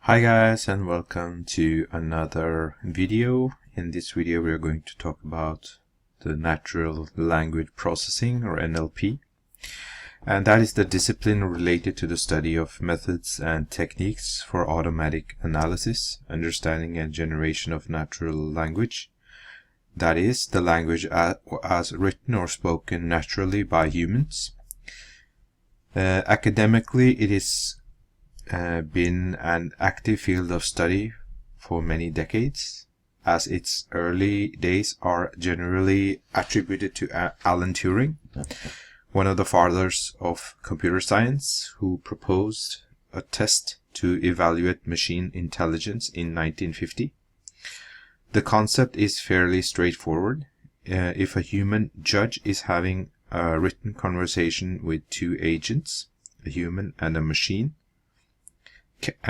Hi guys, and welcome to another video. In this video we are going to talk about the natural language processing, or NLP, and that is the discipline related to the study of methods and techniques for automatic analysis, understanding and generation of natural language, that is, the language as written or spoken naturally by humans. Academically, it is been an active field of study for many decades, as its early days are generally attributed to Alan Turing, one of the fathers of computer science, who proposed a test to evaluate machine intelligence in 1950. The concept is fairly straightforward. If a human judge is having a written conversation with two agents, a human and a machine,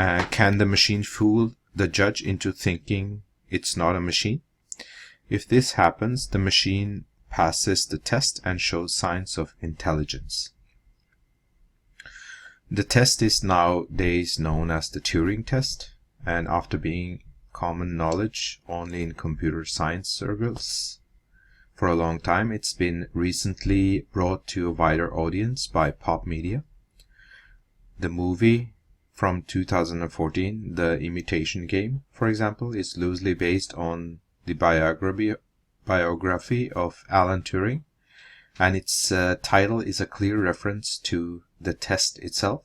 can the machine fool the judge into thinking it's not a machine? If this happens, the machine passes the test and shows signs of intelligence. The test is nowadays known as the Turing test, and after being common knowledge only in computer science circles for a long time, it's been recently brought to a wider audience by pop media. The movie from 2014, The Imitation Game, for example, is loosely based on the biography of Alan Turing, and its title is a clear reference to the test itself.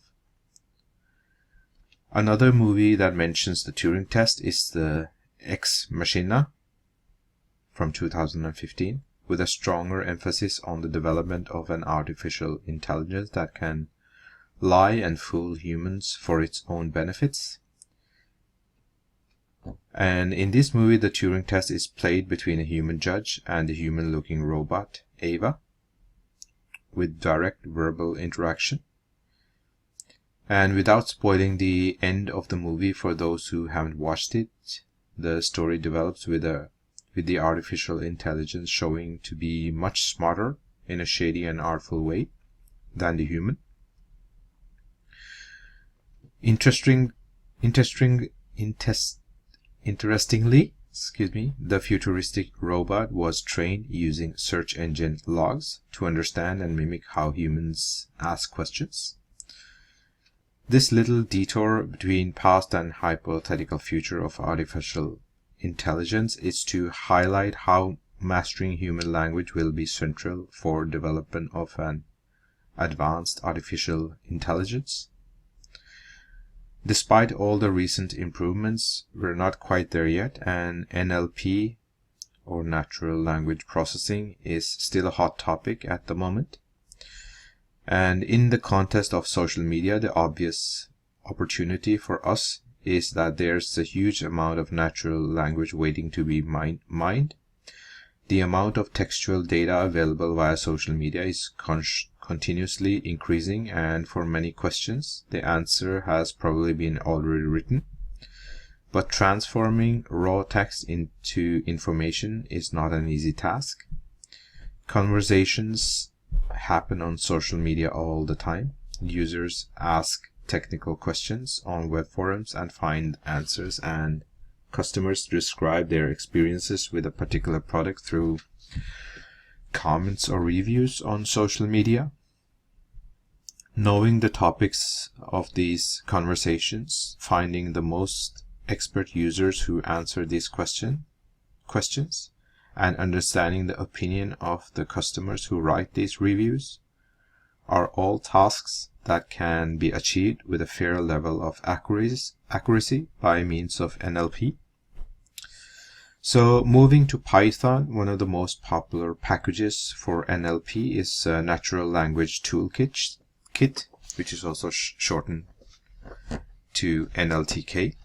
Another movie that mentions the Turing test is the Ex Machina from 2015, with a stronger emphasis on the development of an artificial intelligence that can lie and fool humans for its own benefits. And in this movie, the Turing test is played between a human judge and a human-looking robot, Ava, with direct verbal interaction. And without spoiling the end of the movie for those who haven't watched it, the story develops with the artificial intelligence showing to be much smarter in a shady and artful way than the human. Interestingly, the futuristic robot was trained using search engine logs to understand and mimic how humans ask questions. This little detour between past and hypothetical future of artificial intelligence is to highlight how mastering human language will be central for development of an advanced artificial intelligence. Despite all the recent improvements, we're not quite there yet, and NLP, or natural language processing, is still a hot topic at the moment. And in the context of social media, the obvious opportunity for us is that there's a huge amount of natural language waiting to be mined. The amount of textual data available via social media is continuously increasing, and for many questions, the answer has probably been already written. But transforming raw text into information is not an easy task. Conversations happen on social media all the time. Users ask technical questions on web forums and find answers, and customers describe their experiences with a particular product through comments or reviews on social media. Knowing the topics of these conversations, finding the most expert users who answer these questions, and understanding the opinion of the customers who write these reviews are all tasks that can be achieved with a fair level of accuracy by means of NLP. So moving to Python, one of the most popular packages for NLP is Natural Language Toolkit, which is also shortened to nltk.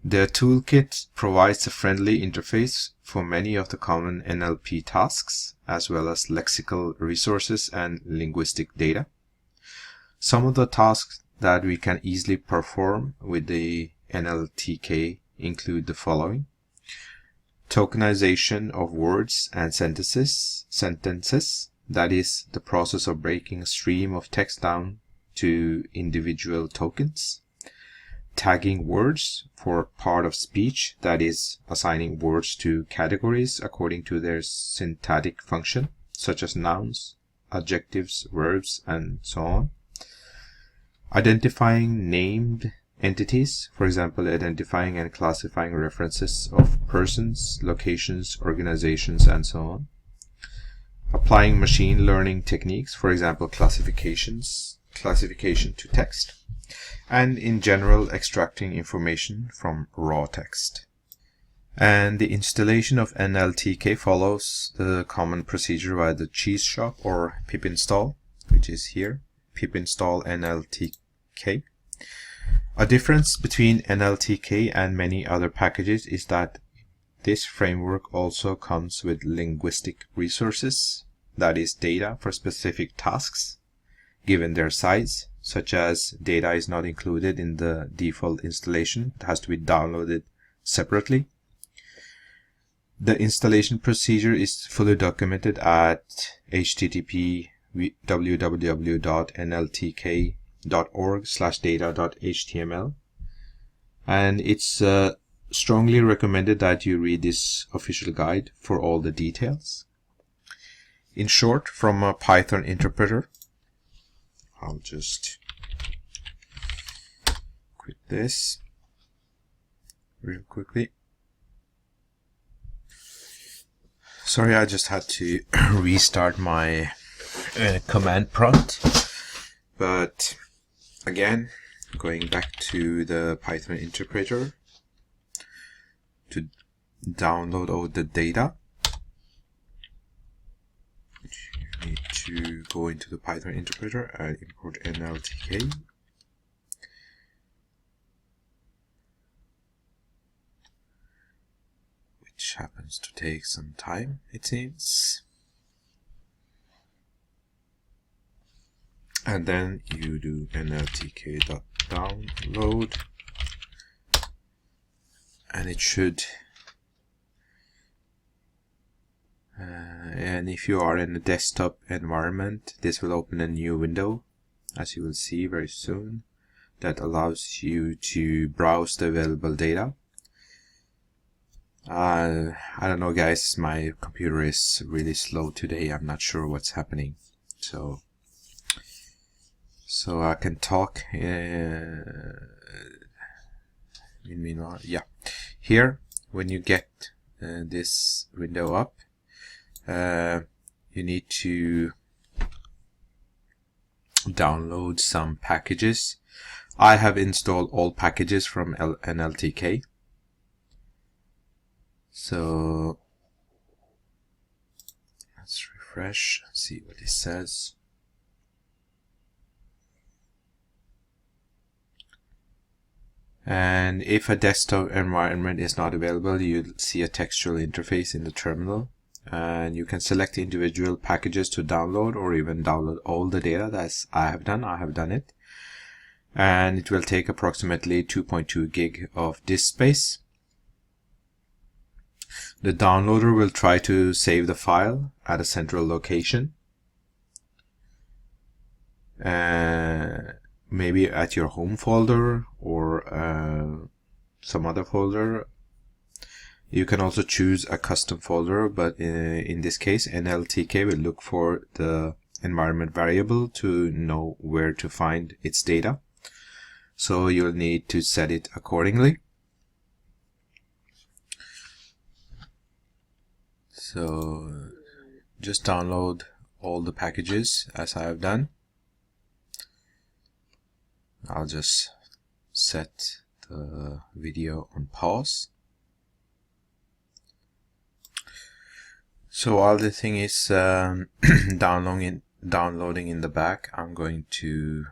The toolkit provides a friendly interface for many of the common NLP tasks, as well as lexical resources and linguistic data. Some of the tasks that we can easily perform with the nltk include the following: tokenization of words and sentences, that is, the process of breaking a stream of text down to individual tokens. tagging words for part of speech, that is, assigning words to categories according to their syntactic function, such as nouns, adjectives, verbs, and so on. Identifying named entities, for example, identifying and classifying references of persons, locations, organizations, and so on. Applying machine learning techniques, for example, classification to text, and in general extracting information from raw text. And the installation of nltk follows the common procedure via the cheese shop or pip install, which is here, pip install nltk. A difference between nltk and many other packages is that this framework also comes with linguistic resources, that is, data for specific tasks given their size, such as data is not included in the default installation. It has to be downloaded separately. The installation procedure is fully documented at http www.nltk.org/data.html, and it's strongly recommended that you read this official guide for all the details. In short, from a Python interpreter, I'll just quit this real quickly. Sorry, I just had to restart my command prompt. But again, going back to the Python interpreter to download all the data, you need to go into the Python interpreter and import nltk. Which happens to take some time, it seems. And then you do nltk.download, and it should, and if you are in a desktop environment, this will open a new window, as you will see very soon, that allows you to browse the available data. I don't know, guys, my computer is really slow today. I'm not sure what's happening, so I can talk. Meanwhile, yeah, here when you get this window up, you need to download some packages. I have installed all packages from nltk. So let's refresh, see what it says. And if a desktop environment is not available, you'll see a textual interface in the terminal, and you can select individual packages to download, or even download all the data. That's I have done it, and it will take approximately 2.2 gig of disk space. The downloader will try to save the file at a central location, maybe at your home folder or some other folder. You can also choose a custom folder, but in this case nltk will look for the environment variable to know where to find its data, so you'll need to set it accordingly. So just download all the packages as I have done. I'll just set the video on pause. So while the thing is downloading in the back, I'm going to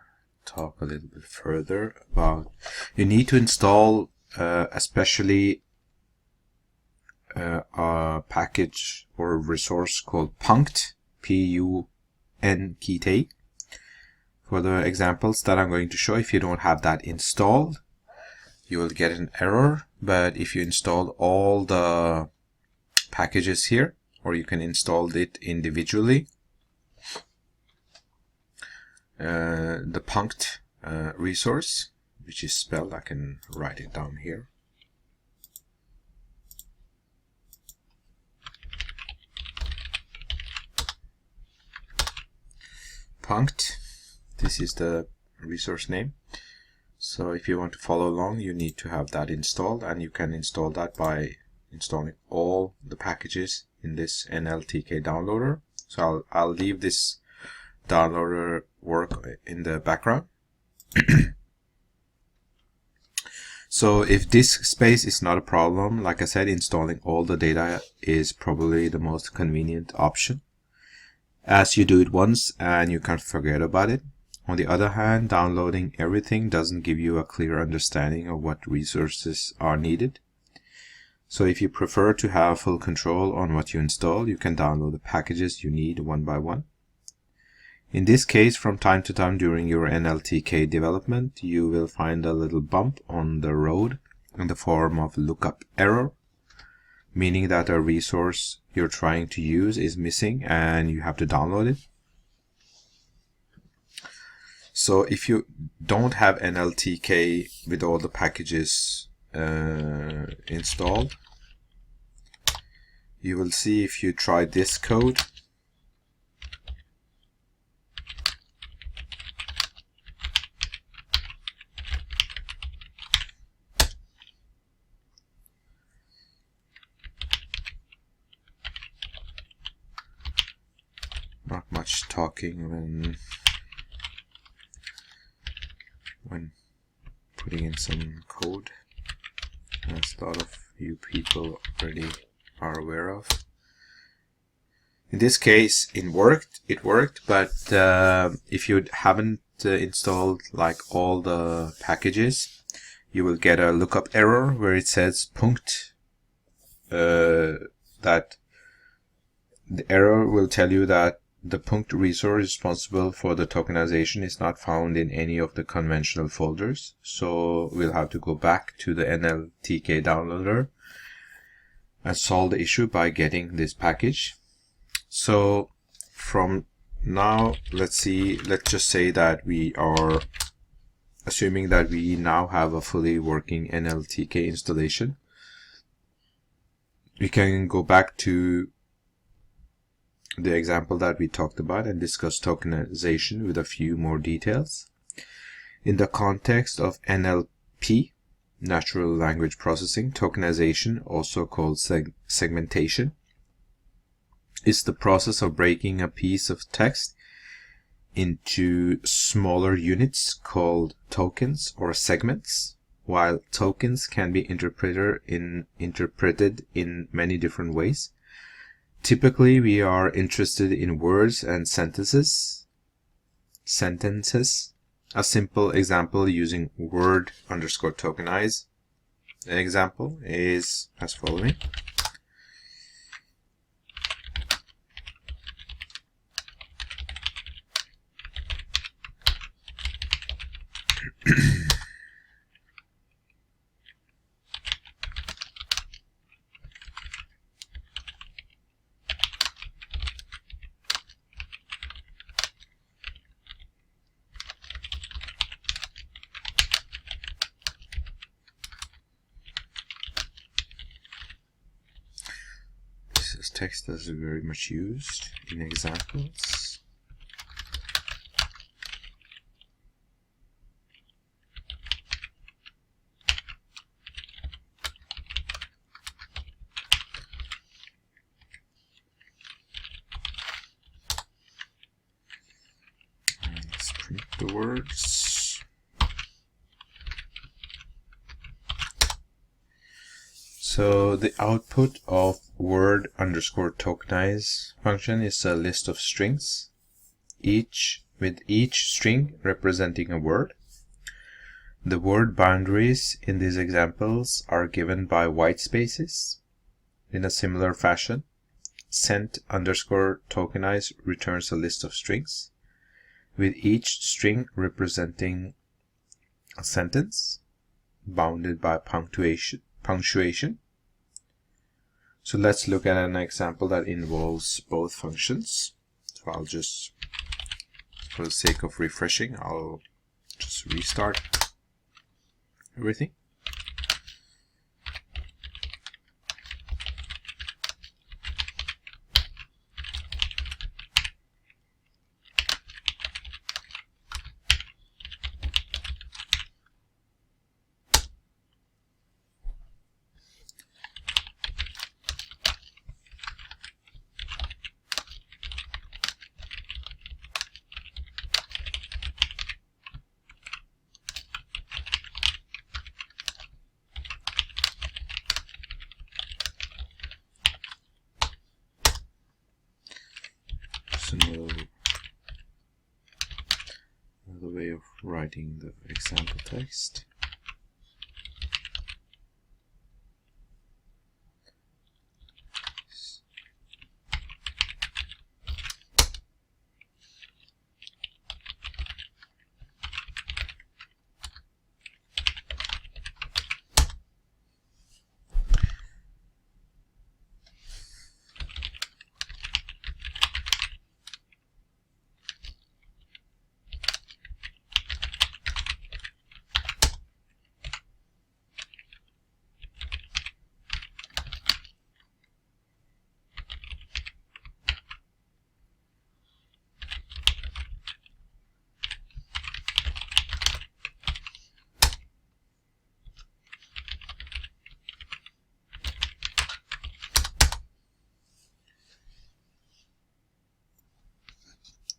talk a little bit further about, you need to install especially a package or a resource called punkt, P-U-N-K-T. For the examples that I'm going to show, if you don't have that installed, you will get an error. But if you install all the packages here, or you can install it individually, the punkt resource, which is spelled. I can write it down here. Punkt. This is the resource name. So if you want to follow along, you need to have that installed, and you can install that by installing all the packages in this nltk downloader. So I'll leave this downloader work in the background. So if disk space is not a problem, like I said, installing all the data is probably the most convenient option, as you do it once and you can't forget about it. On the other hand, downloading everything doesn't give you a clear understanding of what resources are needed. So if you prefer to have full control on what you install, you can download the packages you need one by one. In this case, from time to time during your nltk development, you will find a little bump on the road in the form of lookup error, meaning that a resource you're trying to use is missing and you have to download it. So if you don't have nltk with all the packages installed, you will see if you try this code, not much talking when putting in some code, as a lot of you people already are aware of. In this case, it worked, but if you haven't installed like all the packages, you will get a lookup error where it says punkt. That the error will tell you that the punkt resource responsible for the tokenization is not found in any of the conventional folders. So we'll have to go back to the nltk downloader and solve the issue by getting this package. So from now, let's just say that we are assuming that we now have a fully working nltk installation. We can go back to the example that we talked about and discuss tokenization with a few more details. In the context of NLP, natural language processing, tokenization, also called segmentation, is the process of breaking a piece of text into smaller units called tokens or segments. While tokens can be interpreted in many different ways, typically we are interested in words and sentences. A simple example using word underscore tokenize. An example is as following. This text is very much used in examples. Let's print the words. So the output of word underscore tokenize function is a list of strings, with each string representing a word. The word boundaries in these examples are given by white spaces. In a similar fashion, sent underscore tokenize returns a list of strings, with each string representing a sentence, bounded by punctuation. So let's look at an example that involves both functions. So I'll just, for the sake of refreshing, I'll just restart. everything. Another way of writing the example text.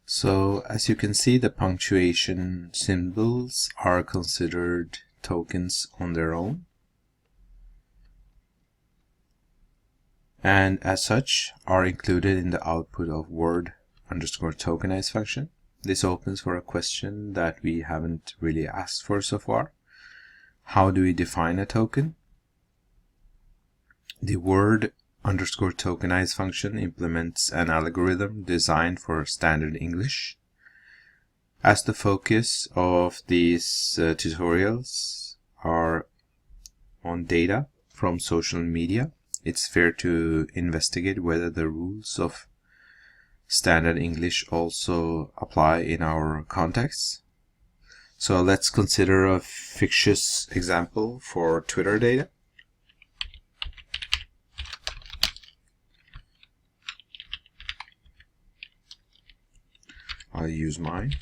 So as you can see, the punctuation symbols are considered tokens on their own, and as such are included in the output of word_tokenize function. This opens for a question that we haven't really asked for so far. How do we define a token? The word_tokenize function implements an algorithm designed for standard English. As the focus of these tutorials are on data from social media, it's fair to investigate whether the rules of standard English also apply in our context. So let's consider a fictitious example for Twitter data. I'll use mine.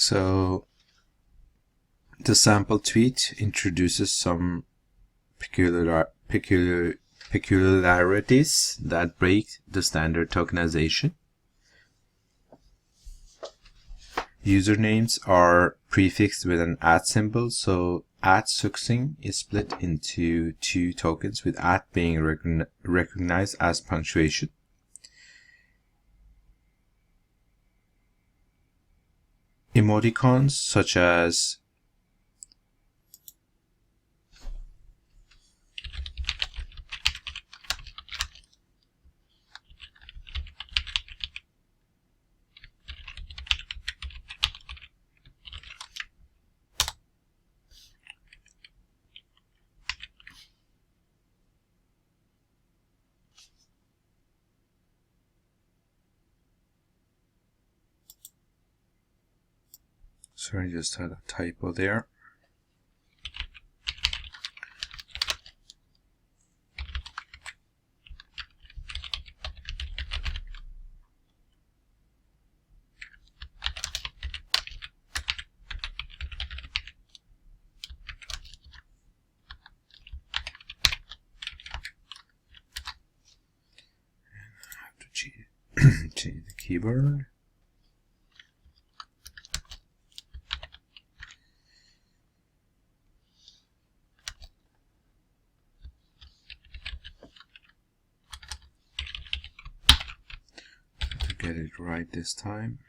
So the sample tweet introduces some peculiarities that break the standard tokenization. Usernames are prefixed with an @ symbol, so @succinct is split into two tokens, with @ being recognized as punctuation. Emoticons such as sorry, just had a typo there. Change the keyboard. get it right this time.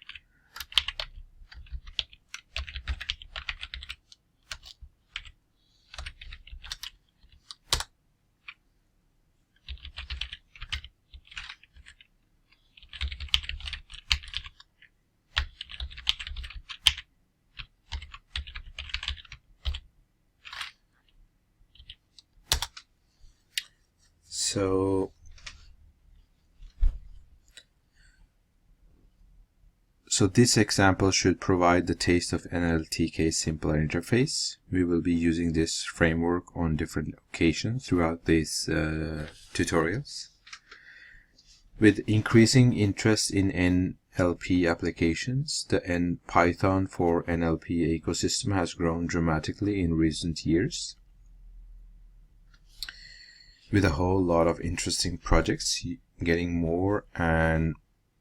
So this example should provide the taste of nltk simpler interface. We will be using this framework on different occasions throughout these tutorials. With increasing interest in NLP applications, the Python for NLP ecosystem has grown dramatically in recent years, with a whole lot of interesting projects getting more and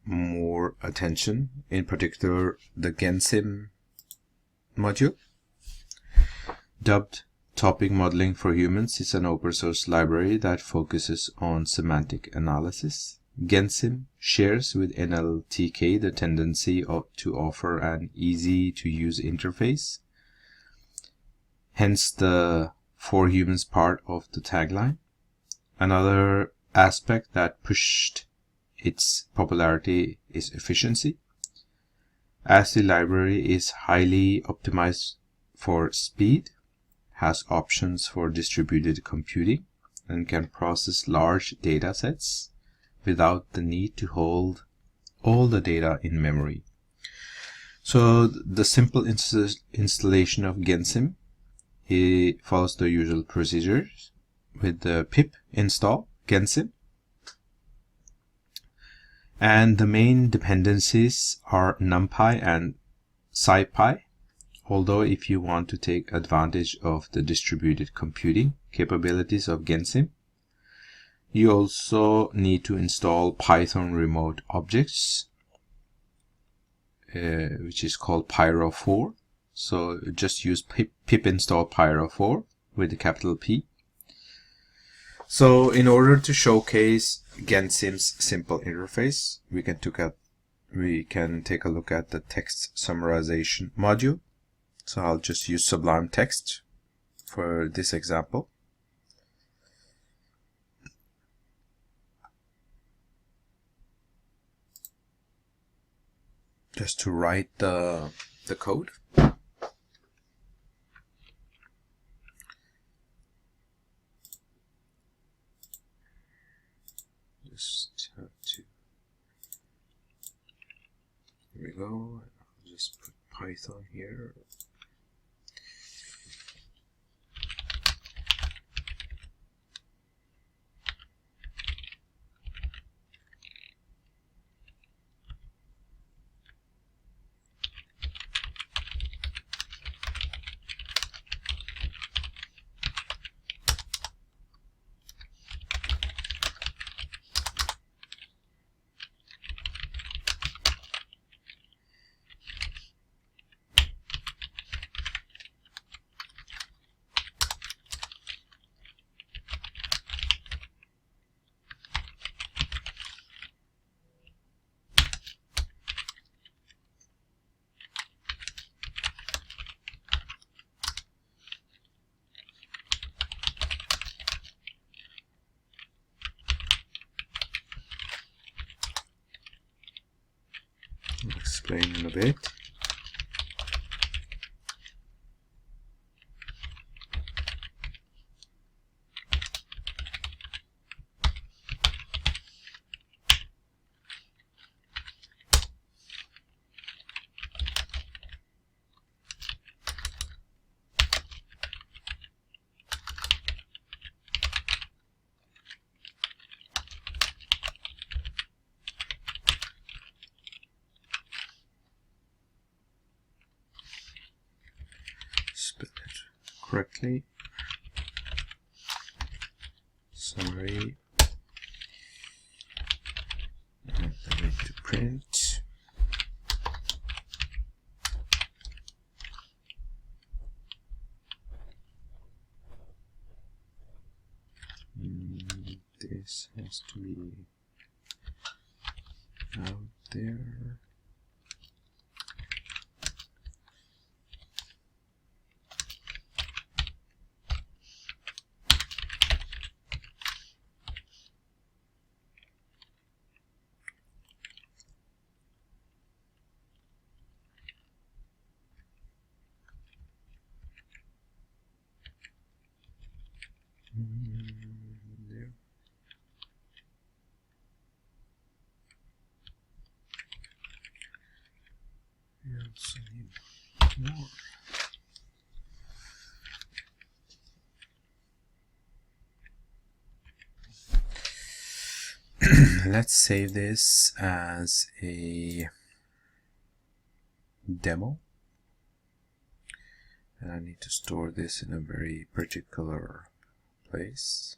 more attention, in particular the Gensim module. Dubbed Topic Modeling for Humans is an open source library that focuses on semantic analysis. Gensim shares with nltk the tendency to offer an easy to use interface, hence the for humans part of the tagline. Another aspect that pushed its popularity is efficiency, as the library is highly optimized for speed, has options for distributed computing, and can process large data sets without the need to hold all the data in memory. So the simple installation of Gensim, it follows the usual procedures with the pip install Gensim. And the main dependencies are NumPy and SciPy, although if you want to take advantage of the distributed computing capabilities of Gensim, you also need to install Python remote objects, which is called Pyro4. So just use pip install Pyro4 with the capital P. So in order to showcase Gensim's simple interface, we can take a look at the text summarization module. So I'll just use Sublime Text for this example. Just to write the code. Just have to, here we go. I'll just put Python here. I'll explain in a bit. Spell it correctly. Summary. And I need to print. This has to be out. there. There. We also need more. Let's save this as a demo. And I need to store this in a very particular place.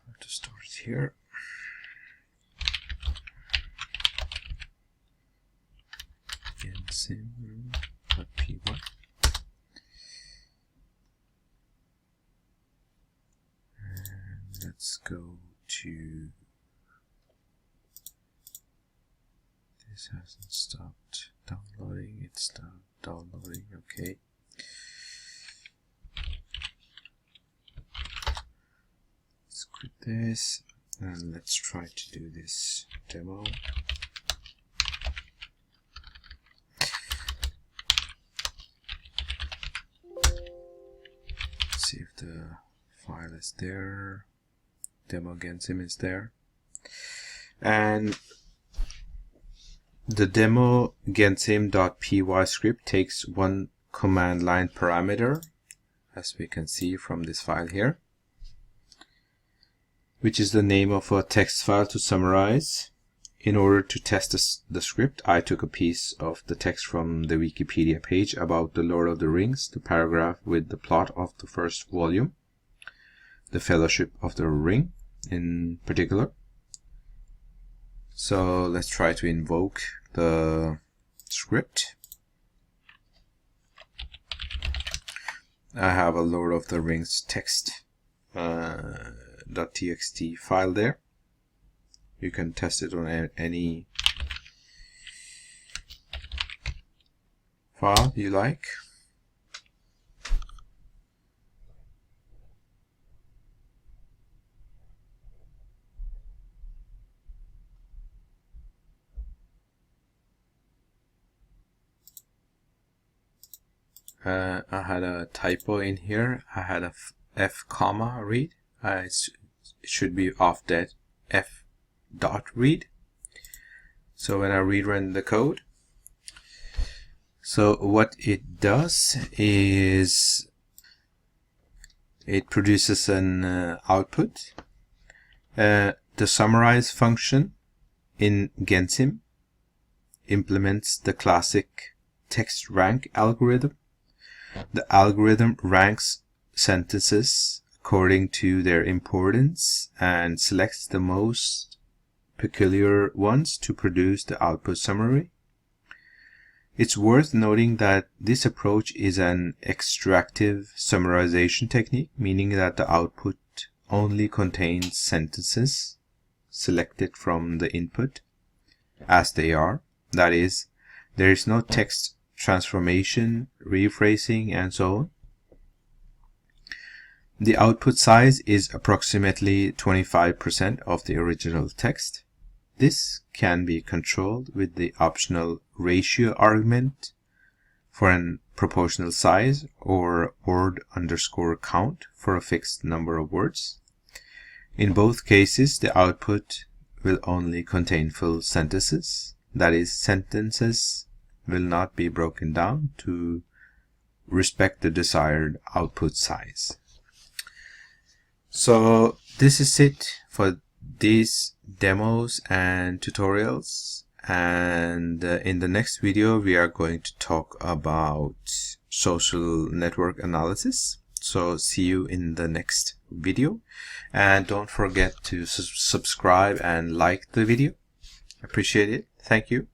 I have to store it here. Sim.py. And let's go to, this hasn't stopped downloading, it's stopped downloading, okay. Let's quit this and let's try to do this demo. See if the file is there. Demo Gensim is there, and the demo gensim.py script takes one command line parameter, as we can see from this file here, which is the name of a text file to summarize. In order to test the script, I took a piece of the text from the Wikipedia page about the Lord of the Rings, the paragraph with the plot of the first volume, the Fellowship of the Ring in particular. So let's try to invoke the script. I have a Lord of the Rings text .txt file there. You can test it on any file you like. I had a typo in here. I had a f comma read. It should be off that f dot read. So when I rerun the code, so what it does is it produces an output. The summarize function in Gensim implements the classic text rank algorithm. The algorithm ranks sentences according to their importance and selects the most peculiar ones to produce the output summary. It's worth noting that this approach is an extractive summarization technique, meaning that the output only contains sentences selected from the input as they are. That is, there is no text transformation, rephrasing, and so on. The output size is approximately 25% of the original text. This can be controlled with the optional ratio argument for an proportional size or word underscore count for a fixed number of words. In both cases, the output will only contain full sentences. That is, sentences will not be broken down to respect the desired output size. So this is it for these demos and tutorials, and in the next video we are going to talk about social network analysis. So see you in the next video, and don't forget to subscribe and like the video. Appreciate it. Thank you.